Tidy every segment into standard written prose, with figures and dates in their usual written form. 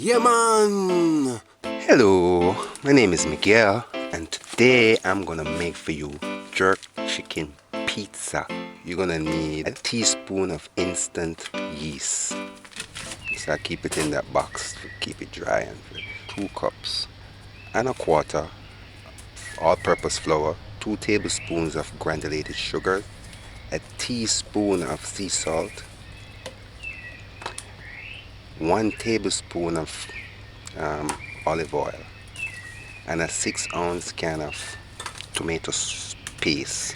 Yeah, man! Hello, my name is Miguel, and today I'm gonna make for you jerk chicken pizza. You're gonna need a teaspoon of instant yeast. So I keep it in that box to keep it dry, and 2 cups and a quarter all-purpose flour, 2 tablespoons of granulated sugar, a teaspoon of sea salt, 1 tablespoon of olive oil, and a 6-ounce can of tomato paste.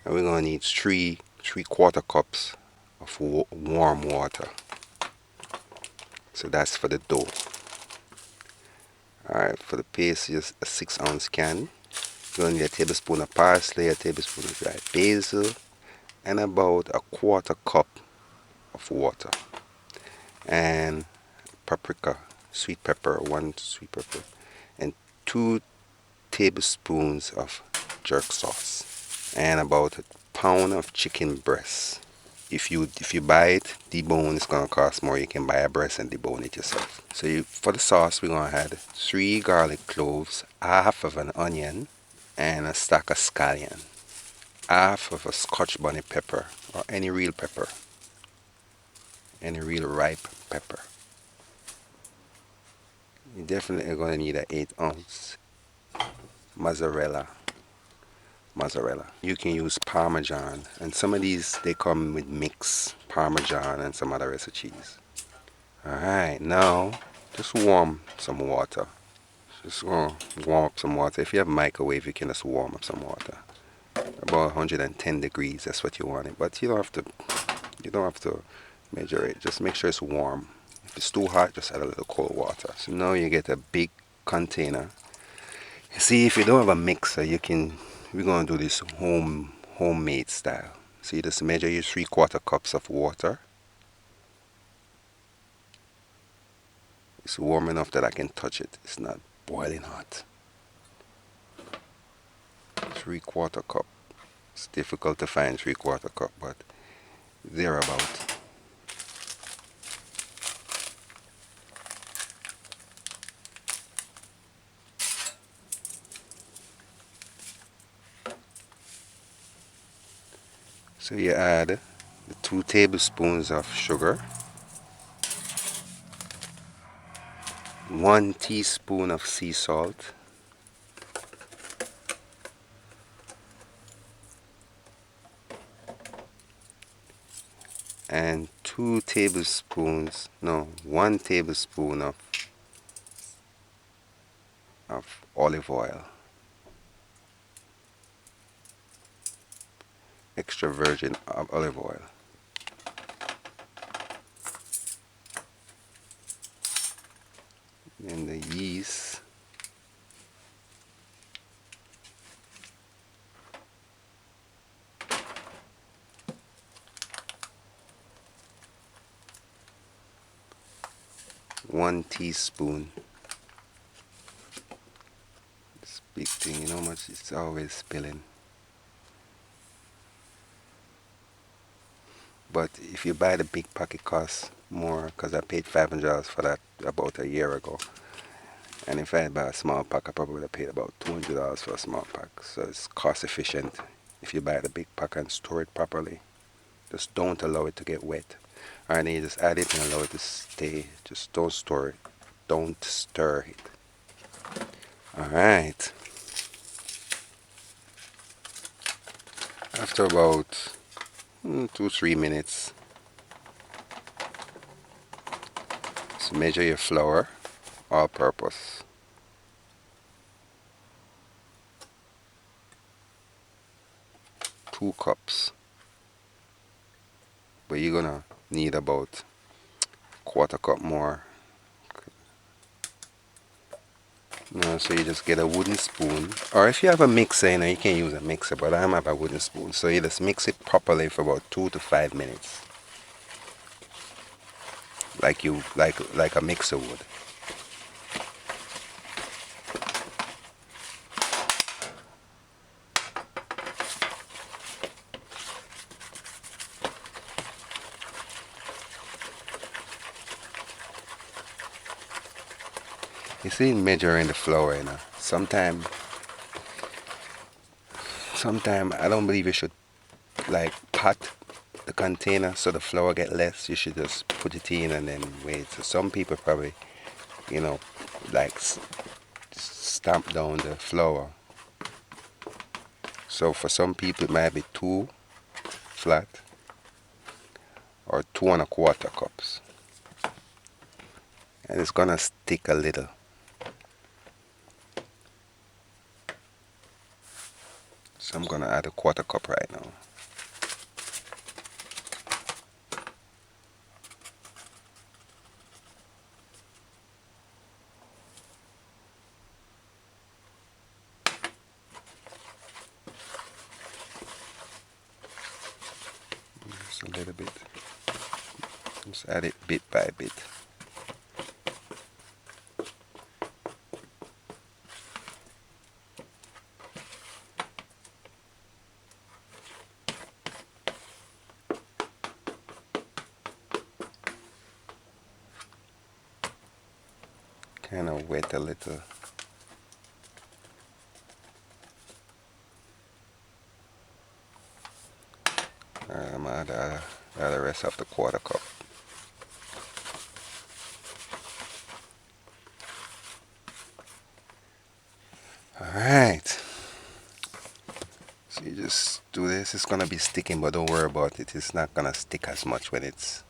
And we're gonna need three-quarter cups of warm water. So that's for the dough. Alright, for the paste, just a 6-ounce can. You're gonna need a tablespoon of parsley, a tablespoon of dried basil, and about a quarter cup of water. And paprika, sweet pepper, 1 sweet pepper, and 2 tablespoons of jerk sauce, and about a pound of chicken breast. If you buy it deboned, it's gonna cost more. You can buy a breast and debone it yourself. So for the sauce, we're gonna add 3 garlic cloves, half of an onion, and a stack of scallion, half of a Scotch bonnet pepper or any real pepper, any real ripe pepper. You're definitely gonna need an 8-ounce mozzarella. You can use Parmesan, and some of these they come with mix Parmesan and some other rest of cheese. Alright, now just warm some water. Just warm up some water. If you have a microwave, you can just warm up some water. About 110 degrees, that's what you want it. But you don't have to measure it. Just make sure it's warm. If it's too hot, just add a little cold water. So now you get a big container. See, if you don't have a mixer, we're gonna do this homemade style. So you just measure your 3/4 cups of water. It's warm enough that I can touch it. It's not boiling hot. 3/4 cup. It's difficult to find 3/4 cup, but thereabout. So you add the 2 tablespoons of sugar, 1 teaspoon of sea salt, and 1 tablespoon of olive oil, extra virgin olive oil. And the yeast, one teaspoon. This big thing, you know how much it's always spilling. But if you buy the big pack, it costs more, because I paid $500 for that about a year ago. And if I had buy a small pack, I probably would have paid about $200 for a small pack. So it's cost efficient if you buy the big pack and store it properly. Just don't allow it to get wet. Alright, then you just add it and allow it to stay. Just don't store it. Don't stir it. Alright. After about 2-3 minutes, so measure your flour, all purpose. Two cups. But you're gonna need about quarter cup more. So you just get a wooden spoon, or if you have a mixer, you can use a mixer, but I have a wooden spoon. So you just mix it properly for about 2 to 5 minutes, like a mixer would. You see, measuring the flour, Sometime I don't believe you should like pot the container so the flour get less. You should just put it in and then wait. So some people probably, you know, like stamp down the flour. So for some people it might be too flat or 2¼ cups, and it's gonna stick a little. So I'm gonna add 1/4 cup right now. Just a little bit. Just add it bit by bit. Kind of wet a little. I'm gonna add the rest of the 1/4 cup. Alright. So you just do this. It's gonna be sticking, but don't worry about it. It's not gonna stick as much when it's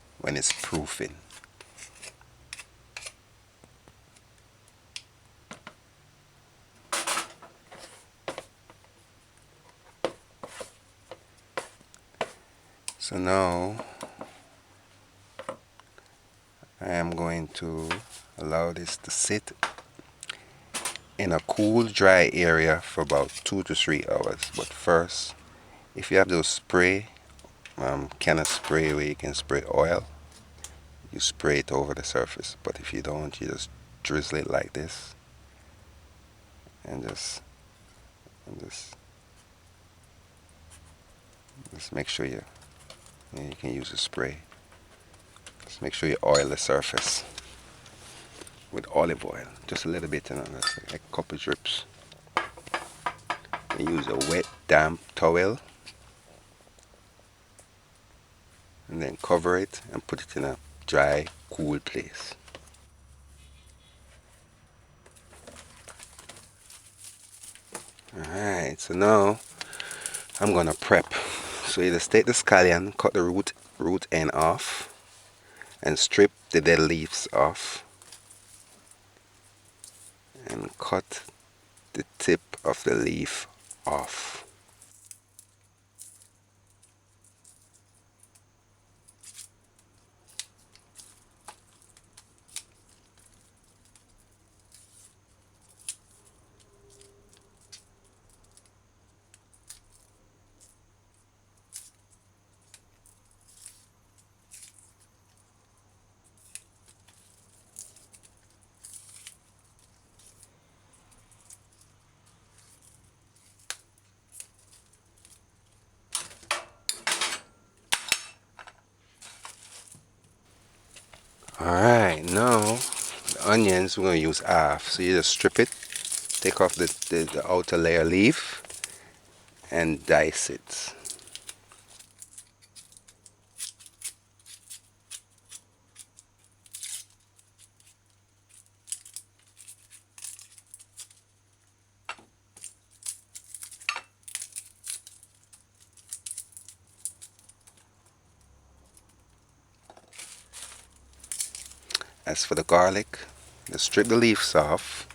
proofing. So now I am going to allow this to sit in a cool, dry area for about 2 to 3 hours. But first, if you have those spray, can of spray where you can spray oil, you spray it over the surface. But if you don't, you just drizzle it like this, and just make sure you can use a spray. Just make sure you oil the surface with olive oil, just a little bit, that's like a couple drips. And use a wet, damp towel, and then cover it and put it in a dry, cool place. Alright, so now I'm gonna prep. So you just take the scallion, cut the root end off, and strip the dead leaves off, and cut the tip of the leaf off. Alright, now the onions we're going to use half. So you just strip it, take off the outer layer leaf, and dice it. As for the garlic, just strip the leaves off.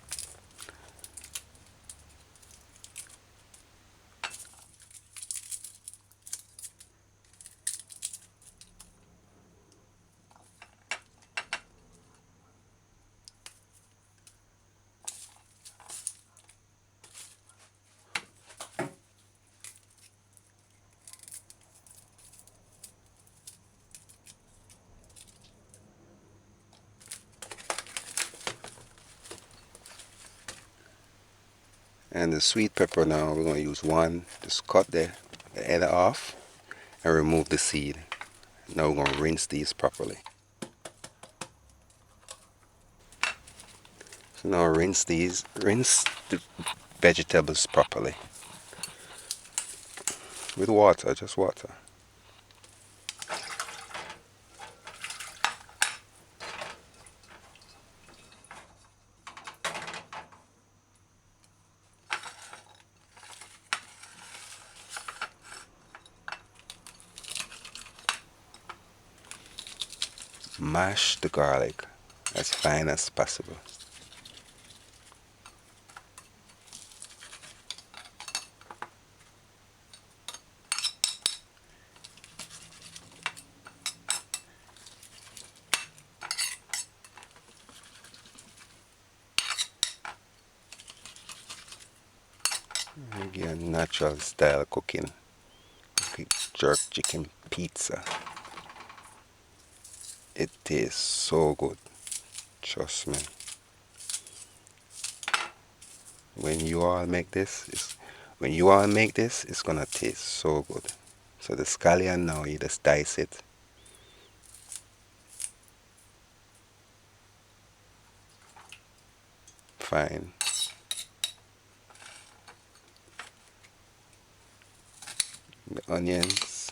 And the sweet pepper now, we're going to use one. Just cut the head off and remove the seed. Now we're going to rinse these properly. So now rinse the vegetables properly with water, just water. Mash the garlic as fine as possible. Again, natural style cooking. Jerk chicken pizza. It tastes so good. Trust me. When you all make this, it's gonna taste so good. So the scallion now, you just dice it. Fine. The onions,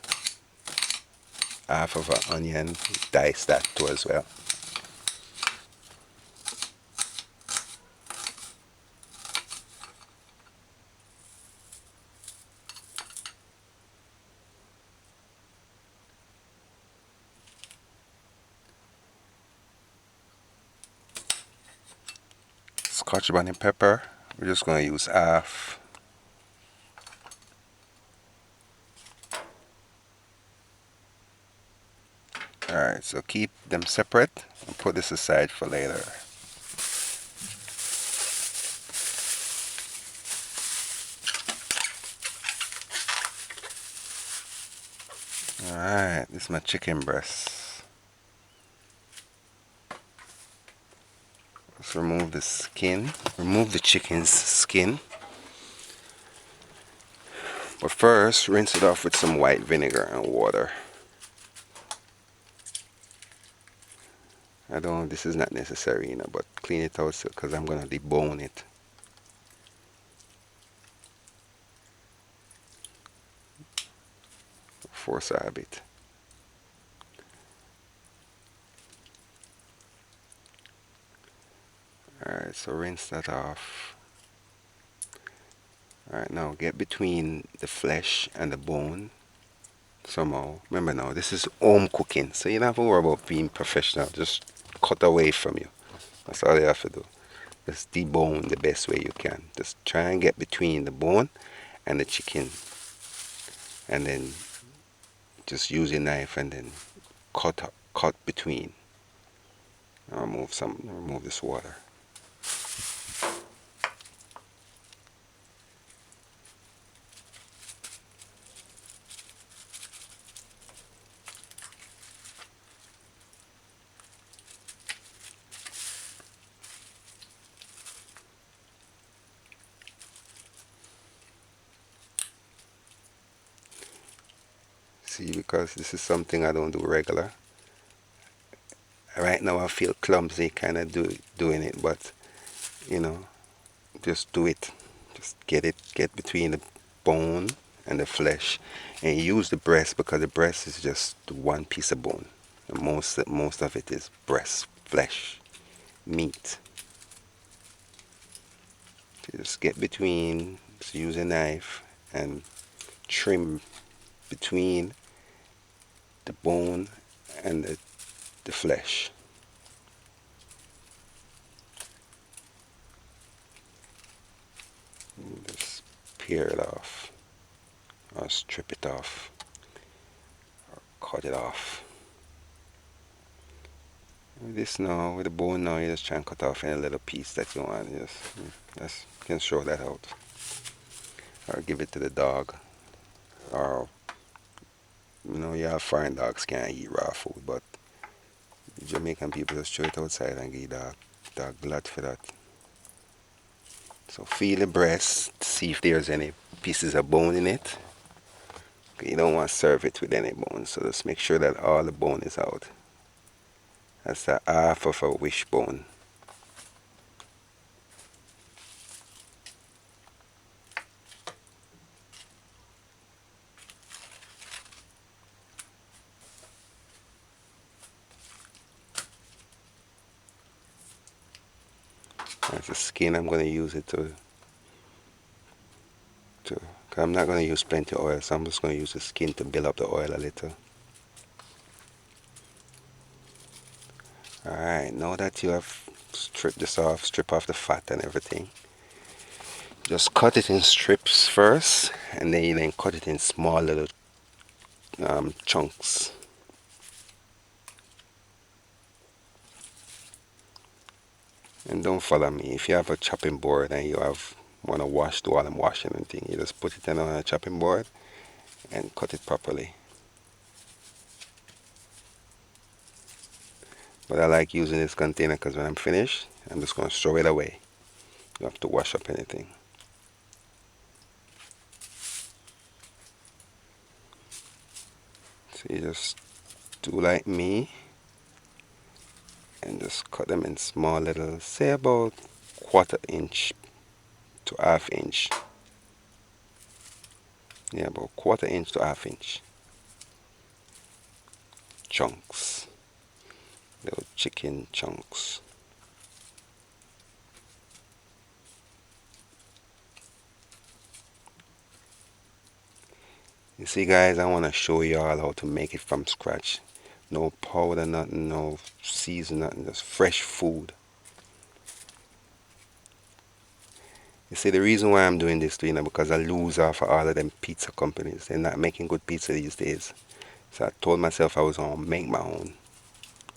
half of an onion, dice that too as well. Scotch bonnet pepper, we're just gonna use half. Alright, so keep them separate and put this aside for later. Alright, this is my chicken breast. Let's remove the skin. Remove the chicken's skin. But first, rinse it off with some white vinegar and water. This is not necessary, but clean it out because I'm going to debone it. Force a bit. Alright, so rinse that off. Alright, now get between the flesh and the bone somehow. Remember now, this is home cooking, so you don't have to worry about being professional. Just cut away from you. That's all you have to do. Just debone the best way you can. Just try and get between the bone and the chicken. And then just use your knife and then cut between. Remove this water. See, because this is something I don't do regular. Right now I feel clumsy kind of doing it, but just do it. Just get between the bone and the flesh, and use the breast because the breast is just one piece of bone. And most of it is breast, flesh, meat. So just get between. Just use a knife and trim between the bone and the flesh. Just peel it off, or strip it off, or cut it off. With this now, with the bone now, you just try and cut off any little piece that you want. Just can throw that out, or give it to the dog, or you have foreign dogs can't eat raw food, but Jamaican people just throw it outside and give dog blood for that. So feel the breast, see if there's any pieces of bone in it. You don't want to serve it with any bone, so just make sure that all the bone is out. That's a half of a wishbone. That's the skin. I'm going to use it cause I'm not going to use plenty of oil, so I'm just going to use the skin to build up the oil a little. Alright, now that you have stripped this off, strip off the fat and everything, just cut it in strips first, and then you then cut it in small little chunks. And don't follow me. If you have a chopping board and you want to wash, do all them washing and thing, you just put it on a chopping board and cut it properly. But I like using this container because when I'm finished, I'm just going to throw it away. You don't have to wash up anything. So you just do like me and just cut them in small little, say about 1/4 inch to 1/2 inch. Yeah, about 1/4 inch to 1/2 inch chunks. Little chicken chunks. You see guys, I want to show you all how to make it from scratch. No powder, nothing, no season, nothing, just fresh food. You see, the reason why I'm doing this, because I lose off of all of them pizza companies. They're not making good pizza these days. So I told myself I was going to make my own.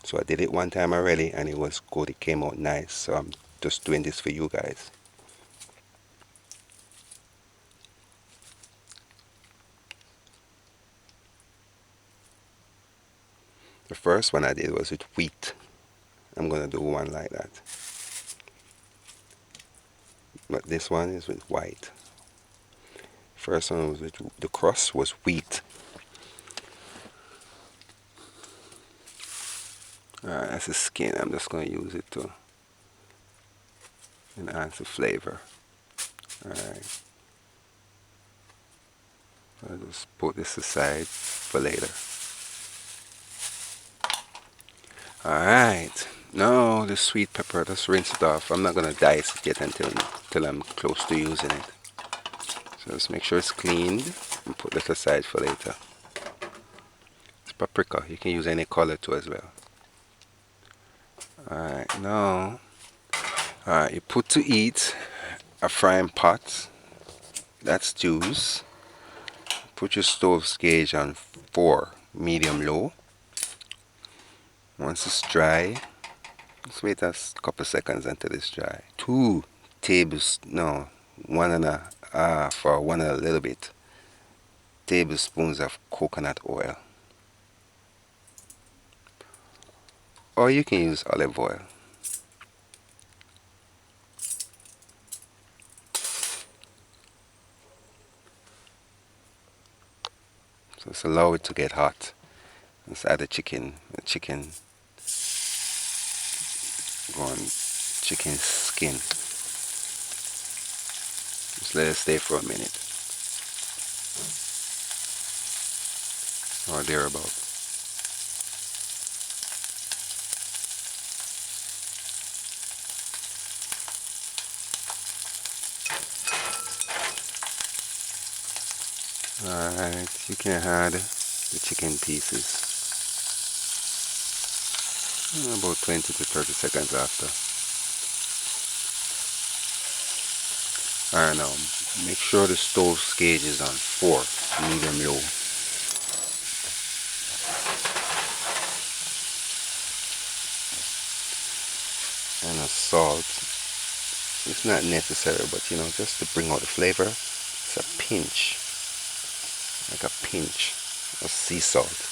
So I did it one time already and it was good. It came out nice. So I'm just doing this for you guys. The first one I did was with wheat. I'm going to do one like that. But this one is with white. First one was with the crust was wheat. Alright, that's the skin. I'm just going to use it to enhance the flavor. Alright. I'll just put this aside for later. Alright. Now the sweet pepper, just rinse it off. I'm not going to dice it yet until I'm close to using it. So just make sure it's cleaned and put this aside for later. It's paprika. You can use any color too as well. Alright, now you put to eat a frying pot. That stews. Put your stove's gauge on 4, medium low. Once it's dry, just wait a couple seconds until it's dry. 1 and a half or 1 and a little bit tablespoons of coconut oil. Or you can use olive oil. So just allow it to get hot. Let's add the chicken. Chicken skin. Just let it stay for a minute. Or thereabout. Alright, you can add the chicken pieces about 20 to 30 seconds after. Alright, now make sure the stove gauge is on 4, medium low. And a salt. It's not necessary, but just to bring out the flavor, it's a pinch. Like a pinch of sea salt.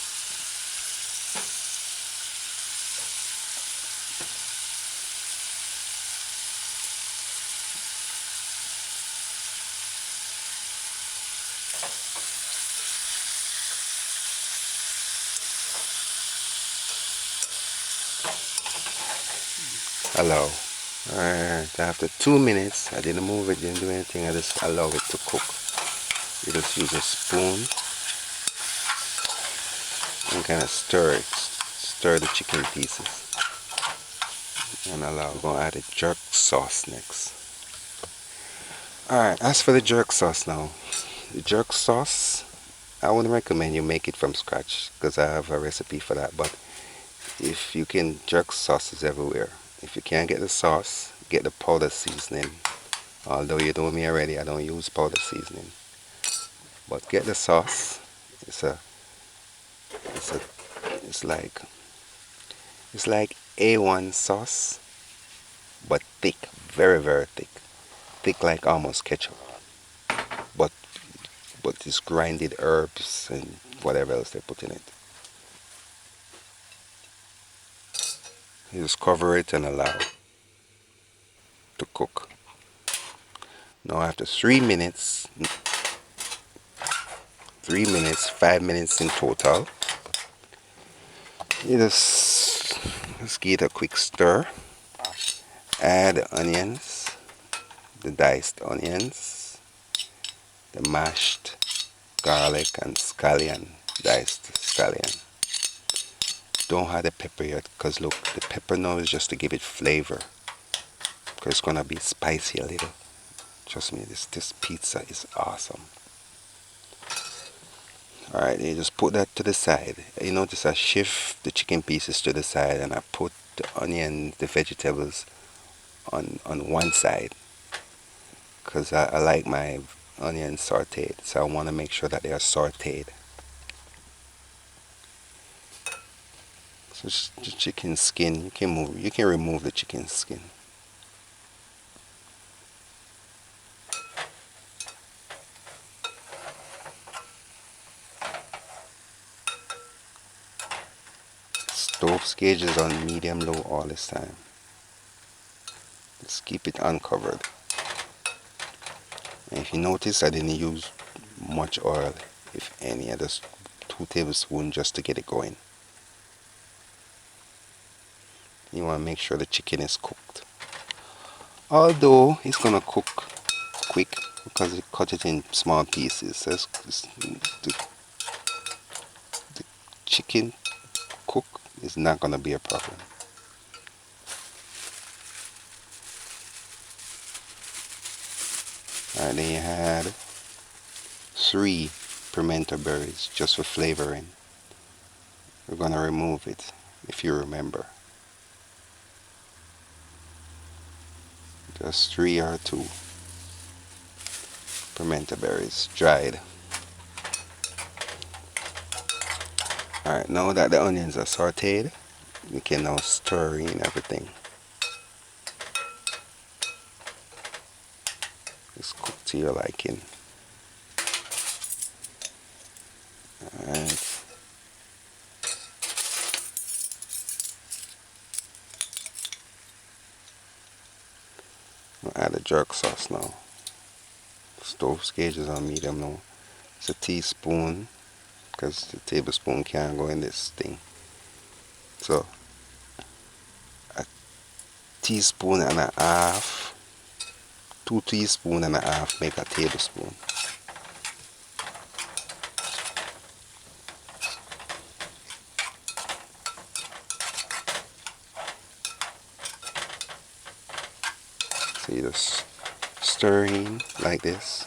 Allow. Alright, after 2 minutes, I didn't move it, didn't do anything, I just allow it to cook. You just use a spoon and kind of stir it. Stir the chicken pieces. And allow, we're gonna add a jerk sauce next. Alright, as for the jerk sauce now, the jerk sauce, I wouldn't recommend you make it from scratch because I have a recipe for that. But if you can, jerk sauces everywhere. If you can't get the sauce, get the powder seasoning. Although you know me already, I don't use powder seasoning. But get the sauce. It's a, it's a, it's like, it's like A1 sauce, but thick, very very thick, thick like almost ketchup. But it's grinded herbs and whatever else they put in it. You just cover it and allow to cook. Now after 3 minutes, 3 minutes, 5 minutes in total, you just give it a quick stir. Add the onions, the diced onions, the mashed garlic and scallion, diced scallion. Don't add the pepper yet because look, the pepper now is just to give it flavor because it's gonna be spicy a little. Trust me, this pizza is awesome. Alright, you just put that to the side. You notice I shift the chicken pieces to the side and I put the onion, the vegetables on one side because I like my onions sauteed, so I want to make sure that they are sauteed. So just the chicken skin, you can remove the chicken skin. Stove gauge is on medium low all this time. Just keep it uncovered. And if you notice, I didn't use much oil, if any. I just 2 tablespoons just to get it going. You want to make sure the chicken is cooked. Although it's gonna cook quick because you cut it in small pieces. So the chicken cook is not gonna be a problem. Alright, then you had 3 pimento berries just for flavoring. We're gonna remove it if you remember. Just 3 or 2 pimento berries, dried. Alright, now that the onions are sauteed, we can now stir in everything. Just cook to your liking. Alright. We'll add the jerk sauce now. Stove gauge is on medium now. It's a teaspoon because the tablespoon can't go in this thing. So a teaspoon and a half, 2 teaspoons and a half make a tablespoon. So you just stir in like this.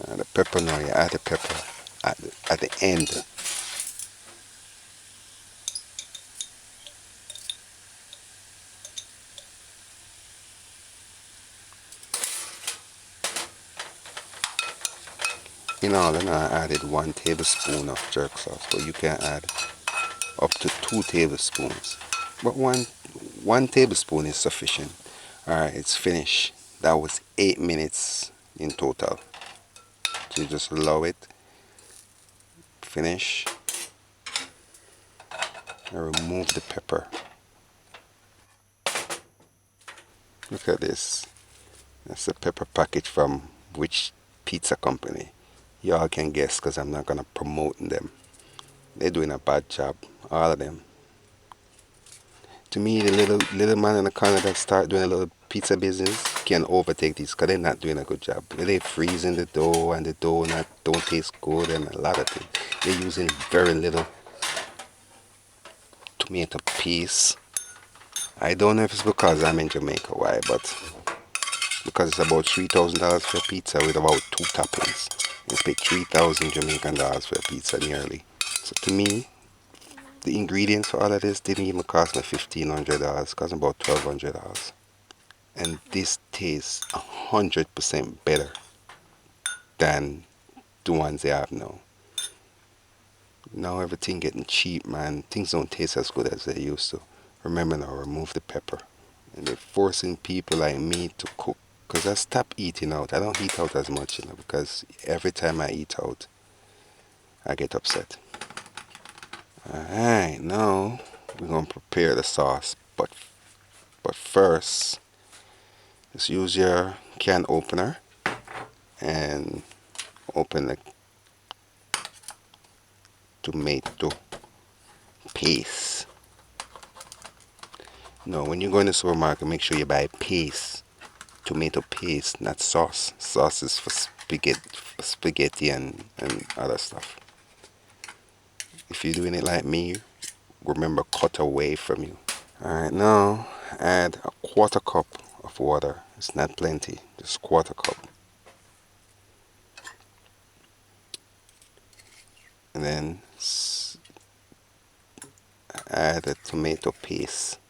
And the pepper now, you add the pepper at the end. In all, then I added 1 tablespoon of jerk sauce, but you can add up to 2 tablespoons. But one tablespoon is sufficient. Alright, it's finished. That was 8 minutes in total. So you just allow it, finish, and remove the pepper. Look at this. That's a pepper package from which pizza company? Y'all can guess because I'm not going to promote them. They're doing a bad job, all of them. To me, the little man in the corner that start doing a little pizza business can overtake these because they're not doing a good job. They freezing the dough and the dough not don't taste good and a lot of things. They're using very little tomato paste. I don't know if it's because I'm in Jamaica, why, but because it's about $3,000 for a pizza with about two toppings. You pay 3,000 Jamaican dollars for a pizza nearly. So to me, the ingredients for all of this didn't even cost me $1,500. It cost me about $1,200. And this tastes 100% better than the ones they have now. Now everything getting cheap, man. Things don't taste as good as they used to. Remember now, remove the pepper. And they're forcing people like me to cook. Because I stopped eating out. I don't eat out as much, because every time I eat out, I get upset. Alright, now we're going to prepare the sauce. But first, just use your can opener and open the tomato paste. No, when you go in the supermarket, make sure you buy paste. Tomato paste, not sauce. Sauce is for spaghetti and other stuff. If you're doing it like me, remember, cut away from you. Alright, now add a quarter cup of water. It's not plenty, just quarter cup. And then add the tomato paste.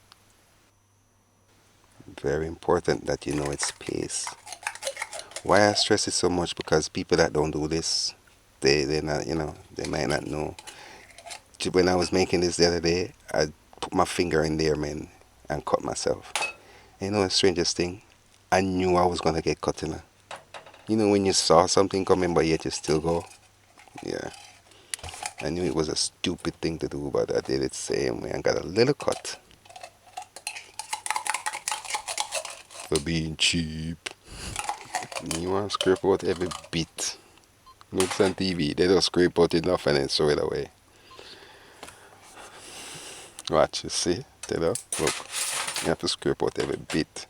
Very important that you know it's paste. Why I stress it so much, because people that don't do this, they not, they might not know. When I was making this the other day, I put my finger in there, man, and cut myself. And the strangest thing, I knew I was gonna get cut, when you saw something coming but yet you still go. Yeah, I knew it was a stupid thing to do, but I did it same way and got a little cut for being cheap. You want to scrape out every bit. Looks on TV, they don't scrape out enough and then throw it away. Watch, you see? Look, you have to scrape out every bit.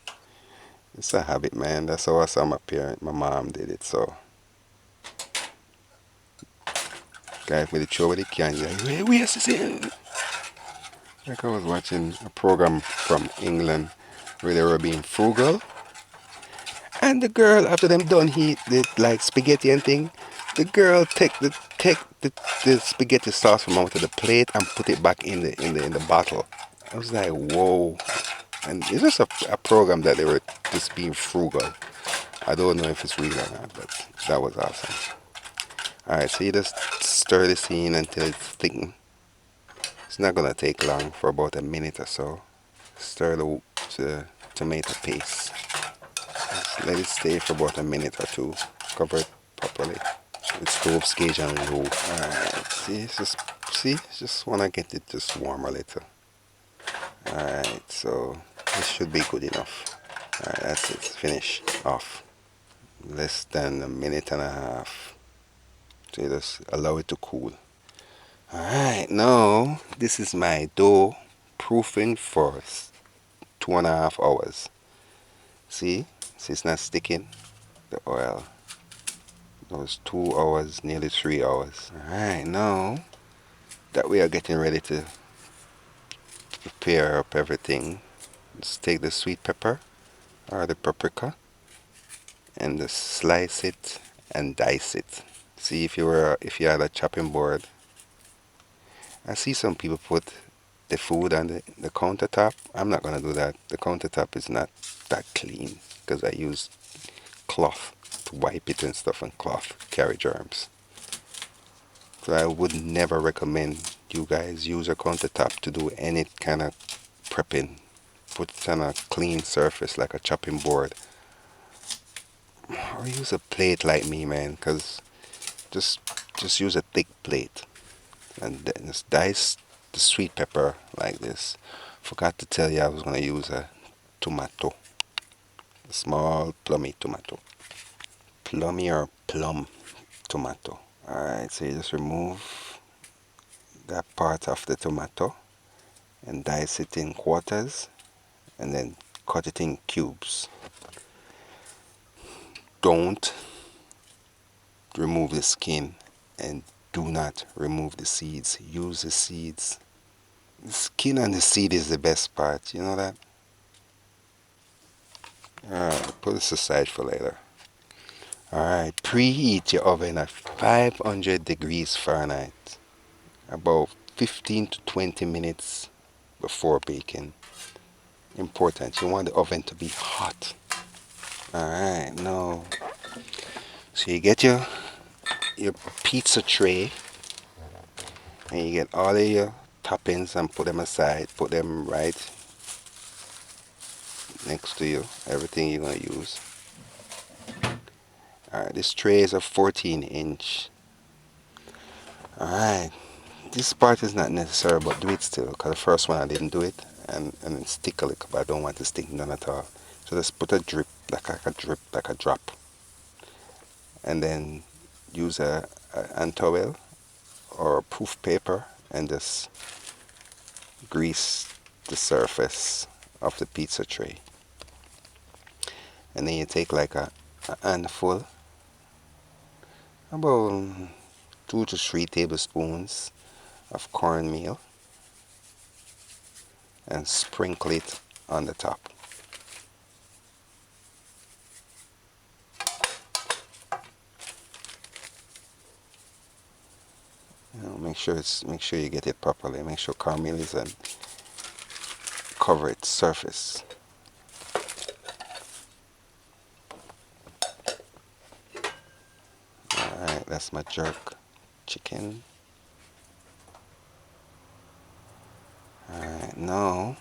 It's a habit, man. That's how I saw my mom did it, so. Guy with the throw with the can, you're like, where's this? Like I was watching a program from England where they were being frugal. And the girl, after them done eat the like spaghetti and thing, the girl take the spaghetti sauce from out of the plate and put it back in the bottle. I was like, whoa. And it's just a program that they were just being frugal. I don't know if it's real or not, but that was awesome. Alright, so you just stir this in until it's thickened. It's not gonna take long, for about a minute or so. Stir the tomato paste. Just let it stay for about a minute or two. Cover it properly. With stove's gauge on low. Alright, just wanna get it just warm a little. Alright, so this should be good enough. Alright, that's it. Finish off. Less than a minute and a half. So you just allow it to cool. Alright, now this is my dough proofing for 2.5 hours. See it's not sticking. The oil. That was 2 hours, nearly 3 hours. Alright, now that we are getting ready to prepare up everything, just take the sweet pepper or the paprika and just slice it and dice it. See, if you had a chopping board, I see some people put the food on the countertop. I'm not gonna do that. The countertop is not that clean because I use cloth to wipe it and stuff, and cloth carry germs. So I would never recommend you guys use a countertop to do any kind of prepping. Put it on a clean surface like a chopping board, or use a plate like me, man, because just use a thick plate and then just dice the sweet pepper like this. Forgot to tell you I was going to use a tomato, a small plummy tomato, plummy or plum tomato. Alright, so you just remove that part of the tomato and dice it in quarters and then cut it in cubes. Don't remove the skin, and do not remove the seeds. Use the seeds. The skin and the seed is the best part, you know that? Alright, put this aside for later. Alright, preheat your oven at 500 degrees Fahrenheit, about 15 to 20 minutes before baking. Important, you want the oven to be hot. Alright, now, so you get your pizza tray, and you get all of your toppings and put them aside, put them right next to you, everything you're going to use. Alright, this tray is a 14-inch. Alright, this part is not necessary, but do it still, because the first one I didn't do it, and it stick a little, but I don't want to stick none at all. So just put a drip, like a drop, and then use a hand towel or a proof paper and just grease the surface of the pizza tray. And then you take like a handful, about 2 to 3 tablespoons of cornmeal, and sprinkle it on the top. You know, make sure you get it properly. Make sure cornmeal is and cover its surface. Alright, that's my jerk chicken. Alright, now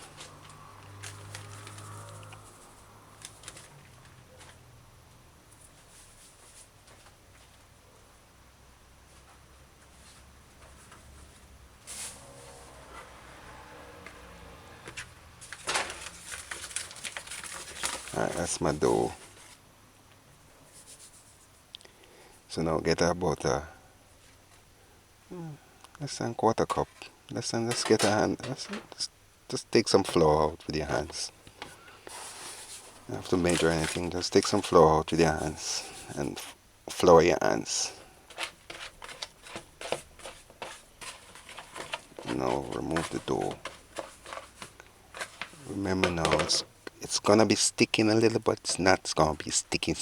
alright, that's my dough. So now get about a less than quarter cup. Just get a hand. Just take some flour out with your hands. You don't have to measure anything. Just take some flour out with your hands and flour your hands. Now remove the dough. Remember now, it's gonna be sticking a little, but it's not gonna be sticking.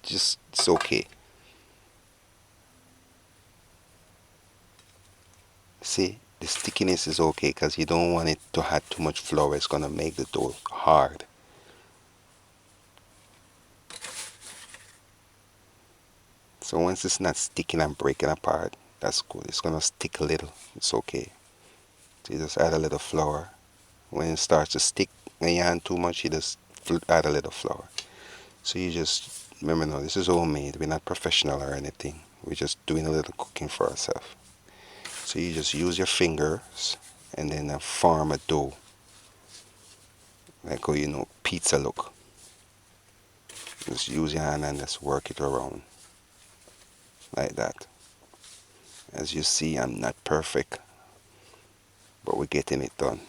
It's okay. See, the stickiness is okay because you don't want it to have too much flour. It's gonna make the dough hard. So once it's not sticking and breaking apart, that's good. It's gonna stick a little. It's okay. So you just add a little flour. When it starts to stick and you hand too much, you just add a little flour. So you just remember now, this is homemade. We're not professional or anything. We're just doing a little cooking for ourselves. So you just use your fingers and then form a dough, like how you know pizza look. Just use your hand and just work it around like that. As you see, I'm not perfect, but we're getting it done.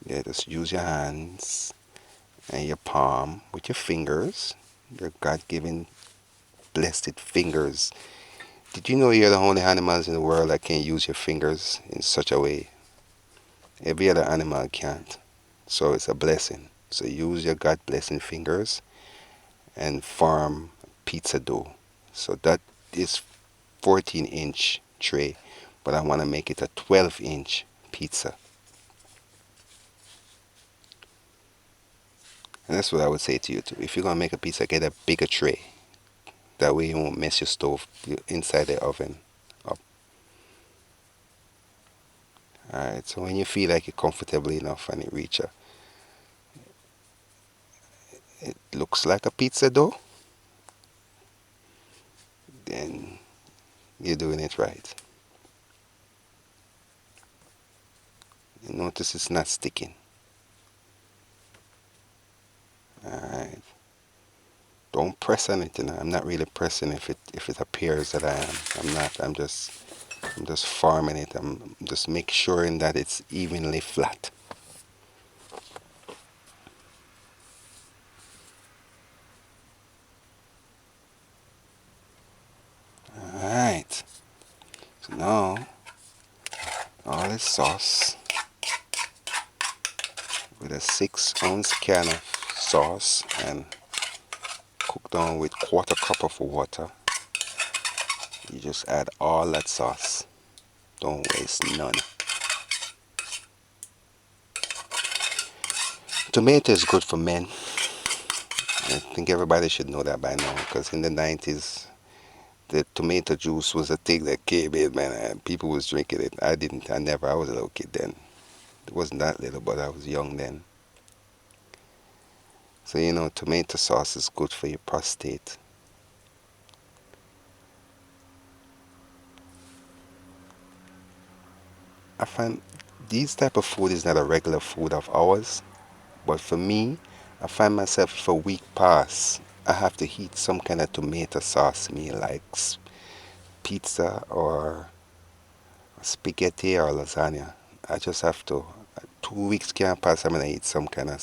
Yeah, just use your hands and your palm with your fingers, your God-given blessed fingers. Did you know you're the only animals in the world that can use your fingers in such a way? Every other animal can't. So it's a blessing. So use your God blessing fingers and form pizza dough. So that is 14-inch tray, but I want to make it a 12-inch pizza. And that's what I would say to you too. If you're going to make a pizza, get a bigger tray. That way you won't mess your stove inside the oven up. Alright, so when you feel like you're comfortable enough and it looks like a pizza dough, then you're doing it right. You notice it's not sticking. Alright. Don't press on it, you know. I'm not really pressing if it appears that I am. I'm not. I'm just forming it. I'm just make sure that it's evenly flat. now all this sauce with a 6-ounce can of sauce and cook down with 1/4 cup of water. You just add all that sauce. Don't waste none. Tomato is good for men. I think everybody should know that by now, because in the 90s the tomato juice was a thing that came in, man, and people was drinking it. I didn't. I was a little kid then. It wasn't that little, but I was young then. So tomato sauce is good for your prostate. I find these type of food is not a regular food of ours, but for me, I find myself if a week pass, I have to eat some kind of tomato sauce meal like pizza or spaghetti or lasagna. I just have to. 2 weeks can't pass, I'm gonna eat some kind of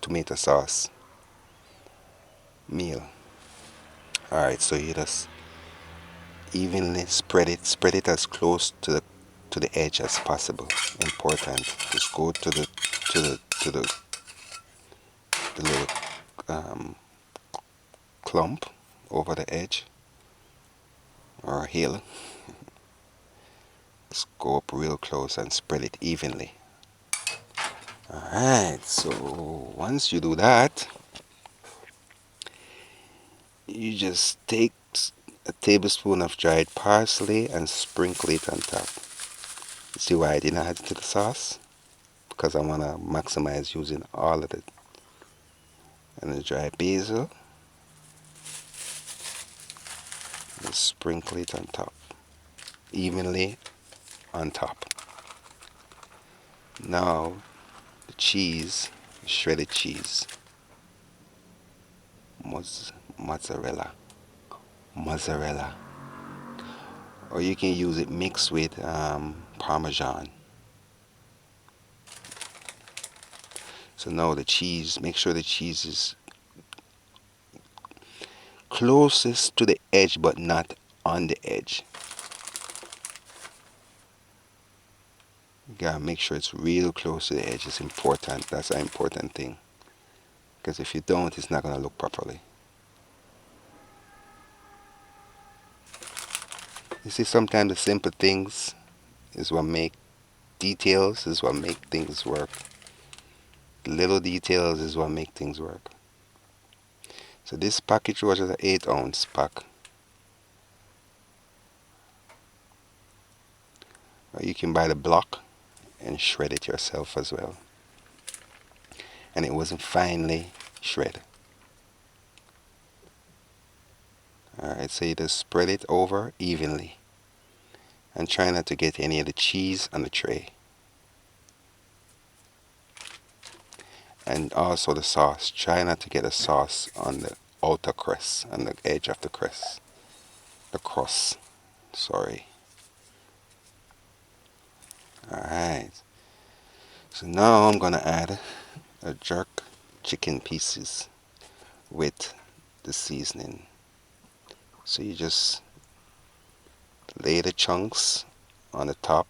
tomato sauce meal. Alright, so you just evenly spread it as close to the edge as possible. Important. Just go to the little um, clump over the edge or hill. Just go up real close and spread it evenly. Alright, so once you do that, you just take a tablespoon of dried parsley and sprinkle it on top. You see why I didn't add it to the sauce? Because I want to maximize using all of it. And the dry basil, and sprinkle it on top, evenly on top. Now the cheese, shredded cheese, mozzarella, or you can use it mixed with Parmesan. So now the cheese, make sure the cheese is closest to the edge but not on the edge. You gotta make sure it's real close to the edge. It's important. That's an important thing. Because if you don't, it's not gonna look properly. You see, sometimes the simple things is what make details is what make things work. The little details is what make things work. So this package was an 8-ounce pack. Or you can buy the block and shred it yourself as well. And it wasn't finely shredded. Alright, so you just spread it over evenly. And try not to get any of the cheese on the tray. And also the sauce. Try not to get a sauce on the outer crust, on the edge of the crust. The crust. Sorry. Alright. So now I'm gonna add a jerk chicken pieces with the seasoning. So you just lay the chunks on the top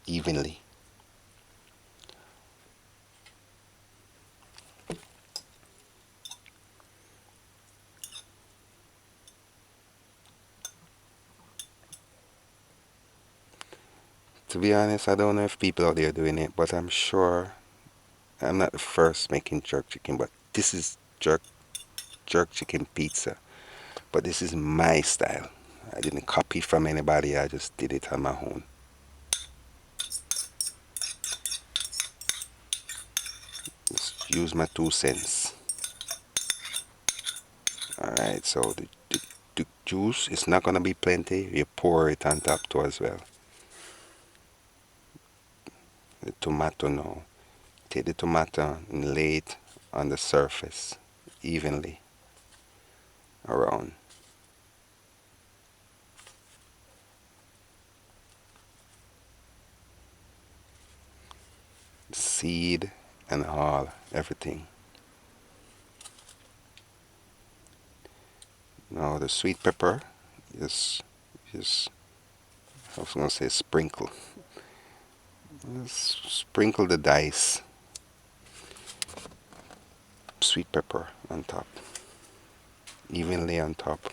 evenly. To be honest, I don't know if people out there are doing it, but I'm sure I'm not the first making jerk chicken, but this is jerk chicken pizza. But this is my style. I didn't copy from anybody, I just did it on my own. Just use my 2 cents. Alright, so the juice is not gonna be plenty. You pour it on top too as well. The tomato now. Take the tomato and lay it on the surface evenly around. Seed and all, everything. Now the sweet pepper, just I was gonna say sprinkle. Sprinkle the dice sweet pepper on top, evenly on top.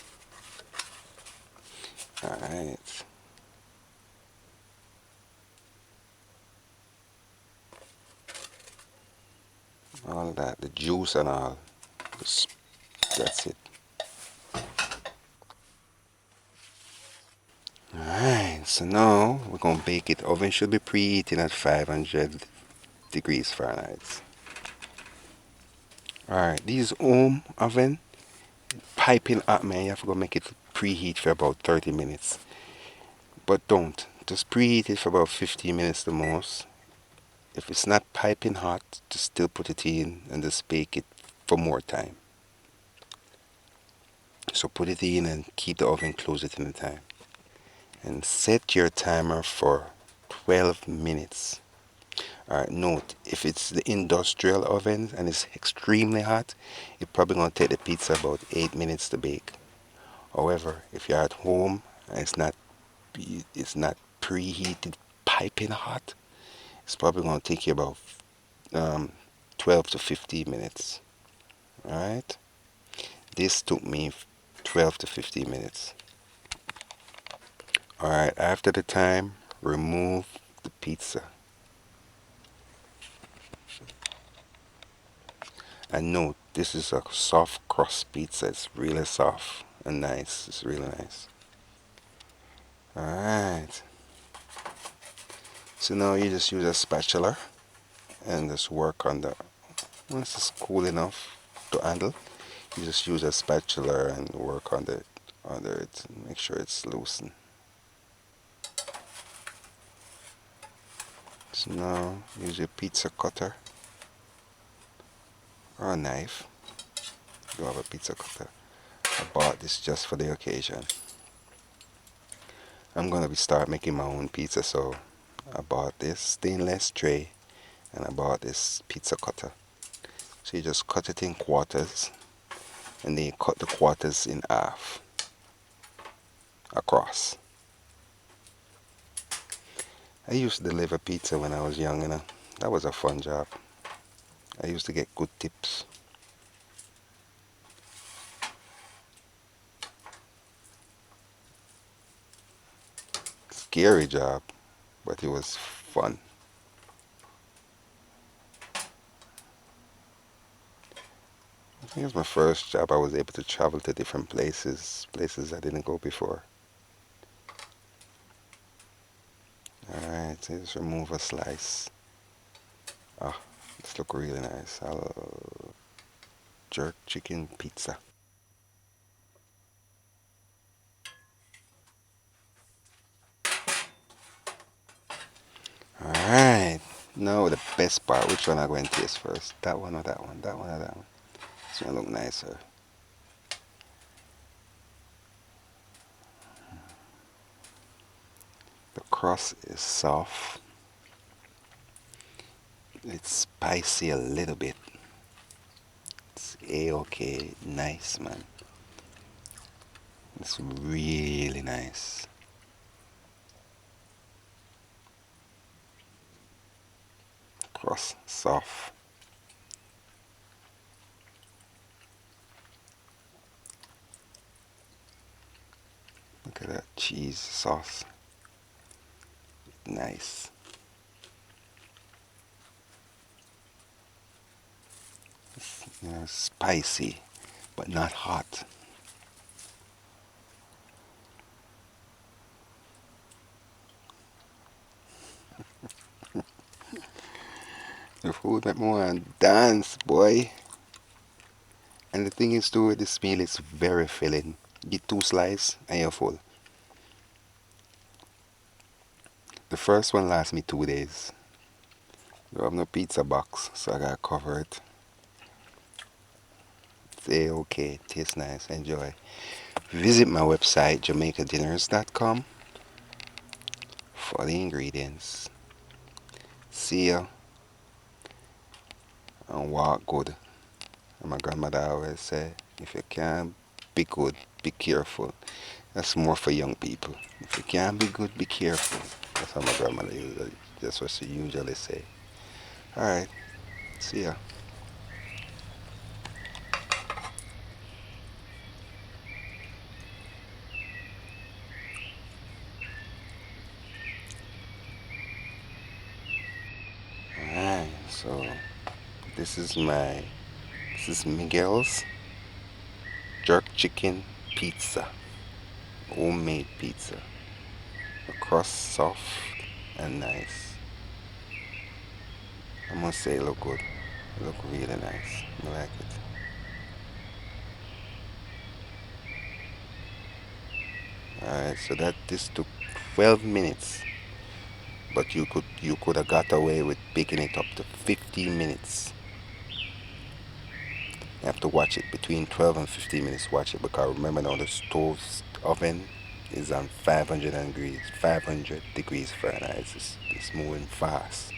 Alright. All that, the juice and all. That's it. Alright, so now we're gonna bake it. Oven should be preheating at 500 degrees Fahrenheit. Alright, these home oven piping hot, man. You have to go make it preheat for about 30 minutes. But don't. Just preheat it for about 15 minutes the most. If it's not piping hot, just still put it in and just bake it for more time. So put it in and keep the oven closed at any time. And set your timer for 12 minutes. Alright, note, if it's the industrial oven and it's extremely hot, it's probably going to take the pizza about 8 minutes to bake. However, if you're at home and it's not preheated piping hot, it's probably going to take you about 12 to 15 minutes. Alright? This took me 12 to 15 minutes. Alright, after the time, remove the pizza. And note, this is a soft crust pizza. It's really soft and nice. It's really nice. Alright. So now you just use a spatula and just work on the, once it's cool enough to handle, you just use a spatula and work on the under it and make sure it's loosened. So now use your pizza cutter or a knife. You have a pizza cutter. I bought this just for the occasion. I'm gonna start making my own pizza, so I bought this stainless tray and I bought this pizza cutter. So you just cut it in quarters and then you cut the quarters in half across. I used to deliver pizza when I was young, you know. That was a fun job. I used to get good tips. Scary job, but it was fun. I think it was my first job. I was able to travel to different places I didn't go before. Alright, so just remove a slice. Ah, this look really nice. I'll jerk chicken pizza. Alright, now the best part. Which one I go and taste first? That one or that one? That one or that one? It's gonna look nicer. The crust is soft. It's spicy a little bit. It's a-okay, nice, man. It's really nice. Crust soft. Look at that cheese sauce. Nice. It's, spicy, but not hot. The food make me want to dance, boy. And the thing is too, this meal is very filling. Get 2 slices and you're full. The first one lasts me 2 days. You have no pizza box, so I gotta cover it. Say okay, tastes nice, enjoy. Visit my website, jamaicadinners.com, for the ingredients. See ya and walk good. And my grandmother always say, if you can be good, be careful. That's more for young people. If you can't be good, be careful. That's how my grandmother usually, that's what she usually say. Alright, see ya. Alright, so this is my, this is Miguel's jerk chicken pizza. Homemade pizza. The crust soft and nice. I must say it look good. It look really nice. I like it. Alright, so that this took 12 minutes. But you could have got away with picking it up to 15 minutes. You have to watch it between 12 and 15 minutes. Watch it because remember now the stove oven is on 500 degrees Fahrenheit. It's moving fast.